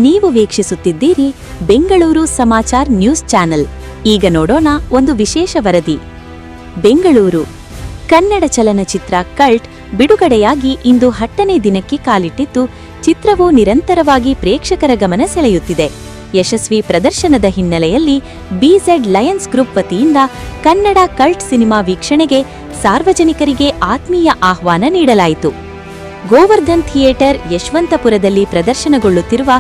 ನೀವು ವೀಕ್ಷಿಸುತ್ತಿದ್ದೀರಿ Bengaluru Samachar news channel. ಈಗ ನೋಡೋಣ ಒಂದು ವಿಶೇಷ ವರದಿ. ಬೆಂಗಳೂರು ಕನ್ನಡ ಚಲನಚಿತ್ರ ಕಲ್ಟ್ ಬಿಡುಗಡೆಯಾಗಿ ಇಂದು 10ನೇ ದಿನಕ್ಕೆ ಕಾಲಿಟ್ಟಿದ್ದು, ಚಿತ್ರವು ನಿರಂತರವಾಗಿ ಪ್ರೇಕ್ಷಕರ ಗಮನ ಸೆಳೆಯುತ್ತಿದೆ. ಯಶಸ್ವಿ ಪ್ರದರ್ಶನದ ಹಿನ್ನೆಲೆಯಲ್ಲಿ BZ ಲಯನ್ಸ್ ಗ್ರೂಪ್ ವತಿಯಿಂದ ಕನ್ನಡ ಕಲ್ಟ್ ಸಿನಿಮಾ ವೀಕ್ಷಣೆಗೆ ಸಾರ್ವಜನಿಕರಿಗೆ ಆತ್ಮೀಯ ಆಹ್ವಾನ ನೀಡಲಾಯಿತು. ಗೋವರ್ಧನ್ ಥಿಯೇಟರ್ ಯಶವಂತಪುರದಲ್ಲಿ ಪ್ರದರ್ಶನಗೊಳ್ಳುತ್ತಿರುವ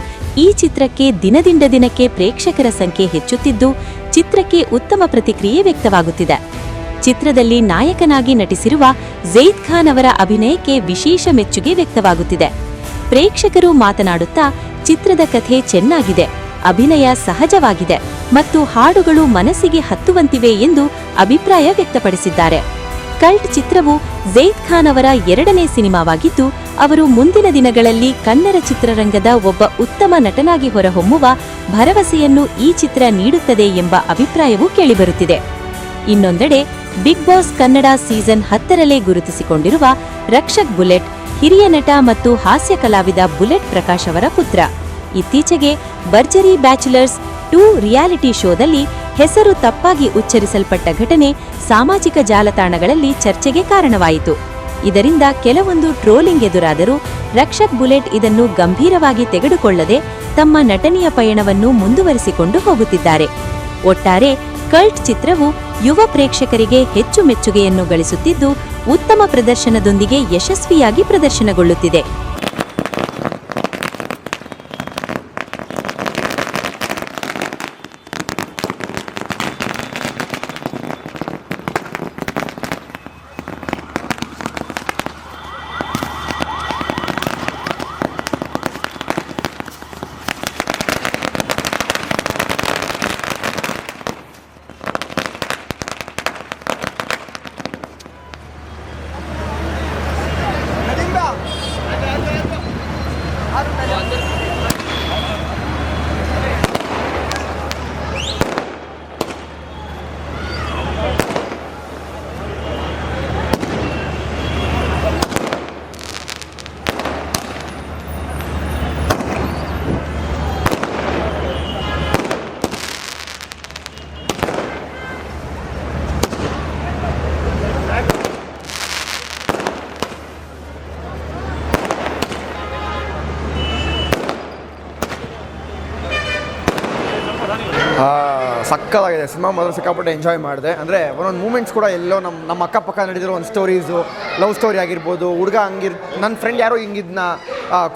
ಈ ಚಿತ್ರಕ್ಕೆ ದಿನದಿಂದ ದಿನಕ್ಕೆ ಪ್ರೇಕ್ಷಕರ ಸಂಖ್ಯೆ ಹೆಚ್ಚುತ್ತಿದ್ದು, ಚಿತ್ರಕ್ಕೆ ಉತ್ತಮ ಪ್ರತಿಕ್ರಿಯೆ ವ್ಯಕ್ತವಾಗುತ್ತಿದೆ. ಚಿತ್ರದಲ್ಲಿ ನಾಯಕನಾಗಿ ನಟಿಸಿರುವ ಝೈದ್ ಖಾನ್ ಅವರ ಅಭಿನಯಕ್ಕೆ ವಿಶೇಷ ಮೆಚ್ಚುಗೆ ವ್ಯಕ್ತವಾಗುತ್ತಿದೆ. ಪ್ರೇಕ್ಷಕರು ಮಾತನಾಡುತ್ತಾ ಚಿತ್ರದ ಕಥೆ ಚೆನ್ನಾಗಿದೆ, ಅಭಿನಯ ಸಹಜವಾಗಿದೆ ಮತ್ತು ಹಾಡುಗಳು ಮನಸ್ಸಿಗೆ ಹತ್ತುವಂತಿವೆ ಎಂದು ಅಭಿಪ್ರಾಯ ವ್ಯಕ್ತಪಡಿಸಿದ್ದಾರೆ. ಕಲ್ಟ್ ಚಿತ್ರವು ಝೈದ್ ಖಾನ್ ಅವರ 2ನೇ ಸಿನಿಮಾವಾಗಿದ್ದು, ಅವರು ಮುಂದಿನ ದಿನಗಳಲ್ಲಿ ಕನ್ನಡ ಚಿತ್ರರಂಗದ ಒಬ್ಬ ಉತ್ತಮ ನಟನಾಗಿ ಹೊರಹೊಮ್ಮುವ ಭರವಸೆಯನ್ನು ಈ ಚಿತ್ರ ನೀಡುತ್ತದೆ ಎಂಬ ಅಭಿಪ್ರಾಯವೂ ಕೇಳಿಬರುತ್ತಿದೆ. ಇನ್ನೊಂದೆಡೆ ಬಿಗ್ ಬಾಸ್ ಕನ್ನಡ ಸೀಸನ್ 10ರಲ್ಲೇ ಗುರುತಿಸಿಕೊಂಡಿರುವ ರಕ್ಷಕ್ ಬುಲೆಟ್ ಹಿರಿಯ ನಟ ಮತ್ತು ಹಾಸ್ಯ ಕಲಾವಿದ ಬುಲೆಟ್ ಪ್ರಕಾಶ್ ಅವರ ಪುತ್ರ. ಇತ್ತೀಚೆಗೆ ಭರ್ಜರಿ ಬ್ಯಾಚುಲರ್ಸ್ 2 ರಿಯಾಲಿಟಿ ಶೋದಲ್ಲಿ ಹೆಸರು ತಪ್ಪಾಗಿ ಉಚ್ಚರಿಸಲ್ಪಟ್ಟ ಘಟನೆ ಸಾಮಾಜಿಕ ಜಾಲತಾಣಗಳಲ್ಲಿ ಚರ್ಚೆಗೆ ಕಾರಣವಾಯಿತು. ಇದರಿಂದ ಕೆಲವೊಂದು ಟ್ರೋಲಿಂಗ್ ಎದುರಾದರೂ ರಕ್ಷಕ್ ಬುಲೆಟ್ ಇದನ್ನು ಗಂಭೀರವಾಗಿ ತೆಗೆದುಕೊಳ್ಳದೆ ತಮ್ಮ ನಟನೆಯ ಪಯಣವನ್ನು ಮುಂದುವರಿಸಿಕೊಂಡು ಹೋಗುತ್ತಿದ್ದಾರೆ. ಒಟ್ಟಾರೆ ಕಲ್ಟ್ ಚಿತ್ರವು ಯುವ ಪ್ರೇಕ್ಷಕರಿಗೆ ಹೆಚ್ಚು ಮೆಚ್ಚುಗೆಯನ್ನು ಗಳಿಸುತ್ತಿದ್ದು, ಉತ್ತಮ ಪ್ರದರ್ಶನದೊಂದಿಗೆ ಯಶಸ್ವಿಯಾಗಿ ಪ್ರದರ್ಶನಗೊಳ್ಳುತ್ತಿದೆ. ಸಕ್ಕತ್ತಾಗಿದೆ ಸಿನಿಮಾ. ಮೊದಲು ಸಿಕ್ಕಾಪಟ್ಟೆ ಎಂಜಾಯ್ ಮಾಡಿದೆ. ಅಂದರೆ ಒಂದೊಂದು ಮೂಮೆಂಟ್ಸ್ ಕೂಡ ಎಲ್ಲೋ ನಮ್ಮ ಅಕ್ಕಪಕ್ಕ ನಡೆದಿರೋ ಒಂದು ಸ್ಟೋರೀಸು, ಲವ್ ಸ್ಟೋರಿ ಆಗಿರ್ಬೋದು. ಹುಡುಗ ನನ್ನ ಫ್ರೆಂಡ್ ಯಾರೋ ಹಿಂಗಿದ್ನ,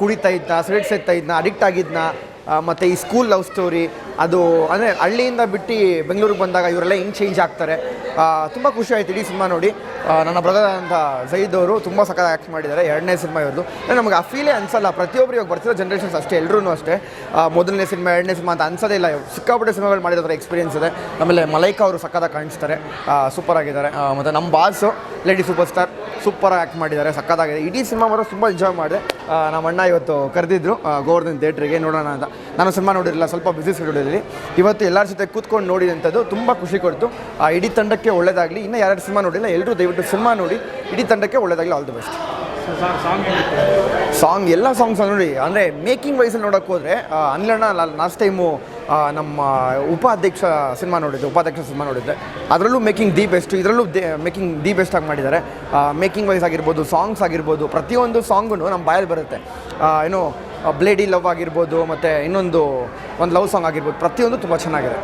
ಕುಡಿತಾ ಇದ್ನ, ಸಿಗರೇಟ್ ಸೇರ್ತಾ ಇದ್ನ, ಅಡಿಕ್ಟ್ ಆಗಿದ್ನ, ಮತ್ತು ಈ ಸ್ಕೂಲ್ ಲವ್ ಸ್ಟೋರಿ ಅದು. ಅಂದರೆ ಹಳ್ಳಿಯಿಂದ ಬಿಟ್ಟು ಬೆಂಗಳೂರಿಗೆ ಬಂದಾಗ ಇವರೆಲ್ಲ ಹೆಂಗೆ ಚೇಂಜ್ ಆಗ್ತಾರೆ. ತುಂಬ ಖುಷಿ ಆಯಿತು ಇಡೀ ಸಿನಿಮಾ ನೋಡಿ. ನನ್ನ ಬ್ರದರ್ ಅಂತ ಝೈದ್ ಅವರು ತುಂಬ ಸಖತ್ ಆ್ಯಕ್ಟ್ ಮಾಡಿದ್ದಾರೆ. 2ನೇ ಸಿನಿಮಾ ಇವ್ರದ್ದು. ನಮಗೆ ಆ ಫೀಲೇ ಅನಿಸಲ್ಲ. ಪ್ರತಿಯೊಬ್ಬರು ಇವಾಗ ಬರ್ತಿರೋ ಜನ್ರೇಷನ್ಸ್ ಅಷ್ಟೇ, ಎಲ್ಲರೂ ಅಷ್ಟೇ. ಮೊದಲನೇ ಸಿನಿಮಾ 2ನೇ ಸಿನಿಮಾ ಅಂತ ಅನ್ಸೋದೇ ಇಲ್ಲ. ಸಿಕ್ಕಾಪಟ್ಟೆ ಸಿನಿಮಾಗಳು ಮಾಡಿರೋ ಎಕ್ಸ್ಪೀರಿಯನ್ಸ್ ಇದೆ. ಆಮೇಲೆ ಮಲೈಕಾ ಅವರು ಸಖತ್ತಾಗಿ ಕಾಣಿಸ್ತಾರೆ, ಸೂಪರ್ ಆಗಿದ್ದಾರೆ. ಮತ್ತು ನಮ್ಮ ಬಾಸು ಲೇಡಿ ಸೂಪರ್ ಸ್ಟಾರ್ ಸೂಪರಾಗಿ ಆ್ಯಕ್ಟ್ ಮಾಡಿದ್ದಾರೆ, ಸಕ್ಕತ್ತಾಗಿದೆ. ಇಡೀ ಸಿನಿಮಾ ಮಾತ್ರ ತುಂಬ ಎಂಜಾಯ್ ಮಾಡಿದೆ. ನಮ್ಮ ಅಣ್ಣ ಇವತ್ತು ಕರೆದಿದ್ರು ಗೋವರ್ಧನ್ ಥಿಯೇಟ್ರಿಗೆ ನೋಡೋಣ ಅಂತ. ನಾನು ಸಿನಿಮಾ ನೋಡಿರಲಿಲ್ಲ, ಸ್ವಲ್ಪ ಬಿಸಿ ಶೆಡ್ಯೂಲಲ್ಲಿ. ಇವತ್ತು ಎಲ್ಲರ ಜೊತೆ ಕೂತ್ಕೊಂಡು ನೋಡಿದಂಥದ್ದು ತುಂಬ ಖುಷಿ ಕೊಡ್ತು. ಇಡೀ ತಂಡಕ್ಕೆ ಒಳ್ಳೆಯದಾಗಲಿ. ಇನ್ನೂ ಯಾರು ಸಿನಿಮಾ ನೋಡಿಲ್ಲ ಎಲ್ಲರೂ ದಯವಿಟ್ಟು ಸಿನಿಮಾ ನೋಡಿ. ಇಡೀ ತಂಡಕ್ಕೆ ಒಳ್ಳೆಯದಾಗಲಿ. All the best. ಸಾಂಗ್ ಎಲ್ಲ ಸಾಂಗ್ಸ್ ನೋಡಿ. ಅಂದರೆ ಮೇಕಿಂಗ್ ವೈಸಲ್ಲಿ ನೋಡೋಕ್ಕೆ ಹೋದರೆ ಅನಿಲಣ್ಣ ಲಾಸ್ಟ್ ಟೈಮು ನಮ್ಮ ಉಪಾಧ್ಯಕ್ಷ ಸಿನಿಮಾ ನೋಡಿದ್ದೆ. ಅದರಲ್ಲೂ ಮೇಕಿಂಗ್ ದಿ ಬೆಸ್ಟ್, ಇದರಲ್ಲೂ ಮೇಕಿಂಗ್ ದಿ ಬೆಸ್ಟ್ ಆಗಿ ಮಾಡಿದ್ದಾರೆ. ಮೇಕಿಂಗ್ ವೈಸ್ ಆಗಿರ್ಬೋದು, ಸಾಂಗ್ಸ್ ಆಗಿರ್ಬೋದು, ಪ್ರತಿಯೊಂದು ಸಾಂಗು ನಮ್ಮ ಬಾಯಲ್ಲಿ ಬರುತ್ತೆ. ಏನು ಬ್ಲೇಡಿ ಲವ್ ಆಗಿರ್ಬೋದು, ಮತ್ತು ಇನ್ನೊಂದು ಲವ್ ಸಾಂಗ್ ಆಗಿರ್ಬೋದು, ಪ್ರತಿಯೊಂದು ತುಂಬ ಚೆನ್ನಾಗಿದೆ.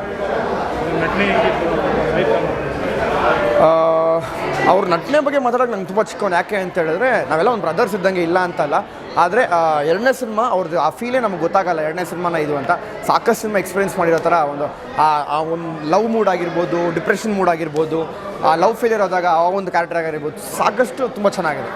ಅವ್ರ ನಟನೆ ಬಗ್ಗೆ ಮಾತಾಡೋಕೆ ನಂಗೆ ತುಂಬ ಚಿಕ್ಕವನು. ಯಾಕೆ ಅಂತ ಹೇಳಿದ್ರೆ ನಾವೆಲ್ಲ ಒಂದು ಬ್ರದರ್ಸ್ ಇದ್ದಂಗೆ, ಇಲ್ಲ ಅಂತಲ್ಲ. ಆದರೆ 2ನೇ ಸಿನಿಮಾ ಅವ್ರದ್ದು ಆ ಫೀಲೇ ನಮ್ಗೆ ಗೊತ್ತಾಗಲ್ಲ 2ನೇ ಸಿನಿಮಾನ ಇದು ಅಂತ. ಸಾಕಷ್ಟು ಸಿನಿಮಾ ಎಕ್ಸ್ಪೀರಿಯೆನ್ಸ್ ಮಾಡಿರೋ ಥರ ಒಂದು ಲವ್ ಮೂಡ್ ಆಗಿರ್ಬೋದು, ಡಿಪ್ರೆಷನ್ ಮೂಡ್ ಆಗಿರ್ಬೋದು, ಲವ್ ಫೇಲಿಯರ್ ಆದಾಗ ಆ ಒಂದು ಕ್ಯಾರೆಕ್ಟರ್ ಆಗಿರ್ಬೋದು, ಸಾಕಷ್ಟು ತುಂಬ ಚೆನ್ನಾಗಿದೆ.